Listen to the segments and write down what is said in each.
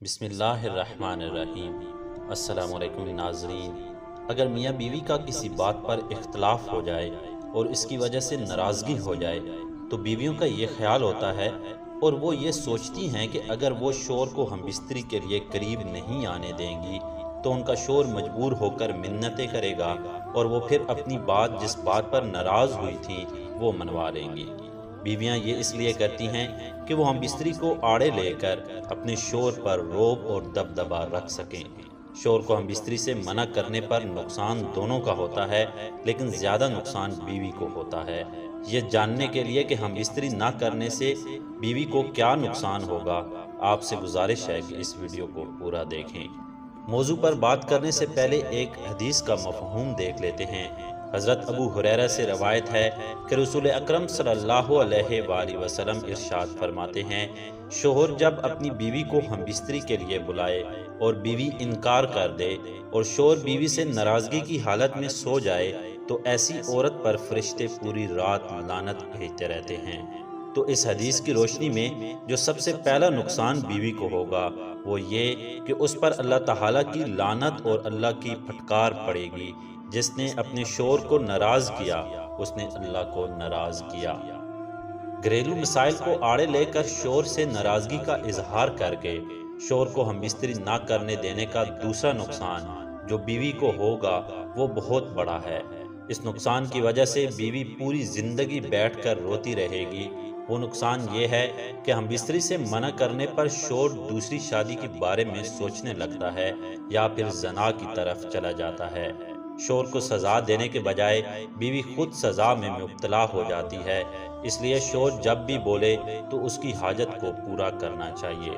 بسم اللہ الرحمن الرحیم۔ السلام علیکم ناظرین۔ اگر میاں بیوی کا کسی بات پر اختلاف ہو جائے اور اس کی وجہ سے ناراضگی ہو جائے تو بیویوں کا یہ خیال ہوتا ہے اور وہ یہ سوچتی ہیں کہ اگر وہ شوہر کو ہم بستری کے لیے قریب نہیں آنے دیں گی تو ان کا شوہر مجبور ہو کر منتیں کرے گا اور وہ پھر اپنی بات جس بات پر ناراض ہوئی تھی وہ منوا لیں گی۔ بیویاں یہ اس لیے کرتی ہیں کہ وہ ہم بستری کو آڑے لے کر اپنے شوہر پر روب اور دبدبہ رکھ سکیں۔ شوہر کو ہم بستری سے منع کرنے پر نقصان دونوں کا ہوتا ہے، لیکن زیادہ نقصان بیوی کو ہوتا ہے۔ یہ جاننے کے لیے کہ ہم بستری نہ کرنے سے بیوی کو کیا نقصان ہوگا، آپ سے گزارش ہے کہ اس ویڈیو کو پورا دیکھیں۔ موضوع پر بات کرنے سے پہلے ایک حدیث کا مفہوم دیکھ لیتے ہیں۔ حضرت ابو ہریرہ سے روایت ہے کہ رسول اکرم صلی اللہ علیہ وآلہ وسلم ارشاد فرماتے ہیں، شوہر جب اپنی بیوی کو ہم بستری کے لیے بلائے اور بیوی انکار کر دے اور شوہر بیوی سے ناراضگی کی حالت میں سو جائے تو ایسی عورت پر فرشتے پوری رات لعنت بھیجتے رہتے ہیں۔ تو اس حدیث کی روشنی میں جو سب سے پہلا نقصان بیوی کو ہوگا وہ یہ کہ اس پر اللہ تعالیٰ کی لعنت اور اللہ کی پھٹکار پڑے گی۔ جس نے اپنے شوہر کو ناراض کیا اس نے اللہ کو ناراض کیا۔ گھریلو مسائل کو آڑے لے کر شوہر سے ناراضگی کا اظہار کر کے شوہر کو ہم بستری نہ کرنے دینے کا دوسرا نقصان جو بیوی کو ہوگا وہ بہت بڑا ہے۔ اس نقصان کی وجہ سے بیوی پوری زندگی بیٹھ کر روتی رہے گی۔ وہ نقصان یہ ہے کہ ہم بستری سے منع کرنے پر شوہر دوسری شادی کے بارے میں سوچنے لگتا ہے یا پھر زنا کی طرف چلا جاتا ہے۔ شوہر کو سزا دینے کے بجائے بیوی خود سزا میں مبتلا ہو جاتی ہے، اس لیے شوہر جب بھی بولے تو اس کی حاجت کو پورا کرنا چاہیے۔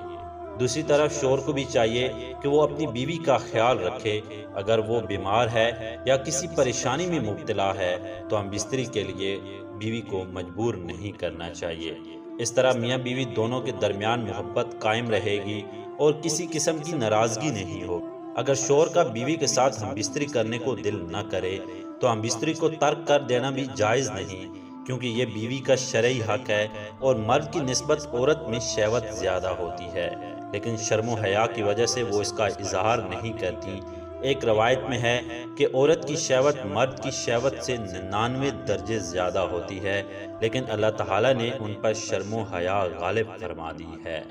دوسری طرف شوہر کو بھی چاہیے کہ وہ اپنی بیوی کا خیال رکھے۔ اگر وہ بیمار ہے یا کسی پریشانی میں مبتلا ہے تو ہم بستری کے لیے بیوی کو مجبور نہیں کرنا چاہیے۔ اس طرح میاں بیوی دونوں کے درمیان محبت قائم رہے گی اور کسی قسم کی ناراضگی نہیں ہوگی۔ اگر شوہر کا بیوی کے ساتھ ہم بستری کرنے کو دل نہ کرے تو ہم بستری کو ترک کر دینا بھی جائز نہیں، کیونکہ یہ بیوی کا شرعی حق ہے اور مرد کی نسبت عورت میں شہوت زیادہ ہوتی ہے، لیکن شرم و حیا کی وجہ سے وہ اس کا اظہار نہیں کرتی۔ ایک روایت میں ہے کہ عورت کی شہوت مرد کی شہوت سے 99 درجے زیادہ ہوتی ہے، لیکن اللہ تعالیٰ نے ان پر شرم و حیا غالب فرما دی ہے۔